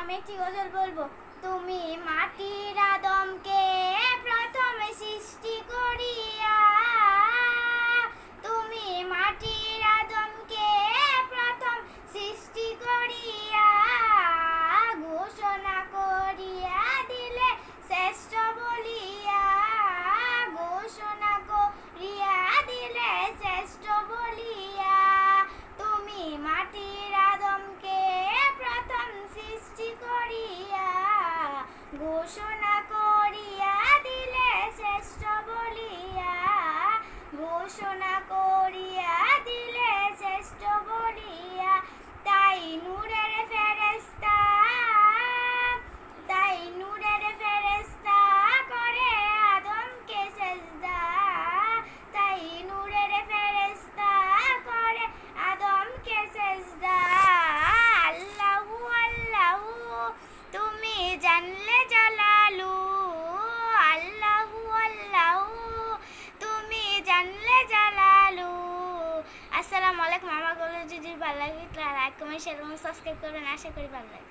আমি একটি গজল বলবো। তুমি মাটির আদমকে প্রথমে সৃষ্টি করিয়া, তুমি মাটির আদমকে প্রথম সৃষ্টি করিয়া ঘোষণা করিয়া দিলে শ্রেষ্ঠ বলিয়া, ঘোষণা করিয়া দিলে শ্রেষ্ঠ বলিয়া। তুমি মাটির আদমকে প্রথম সৃষ্টি করিয়া ঘোষণা করিয়া দিলে শ্রেষ্ঠ বলিয়া, ঘোষণা করিয়া দিলে শ্রেষ্ঠ বলিয়া। তাই নূরের ফেরেশতা, তাই নূরের ফেরেশতা করে আদমকে সেজদা, তাই নূরের ফেরেশতা করে আদমকে সেজদা। আল্লাহু আল্লাহু তুমি জানলে জালালু, আল্লাহু আল্লাহু তুমি জানলে জালালু। আসসালামু আলাইকুম। আমার গল্প যদি ভালো লাগে লাইক কমেন্ট শেয়ার এবং সাবস্ক্রাইব করবেন, আশা করি ভালো লাগে।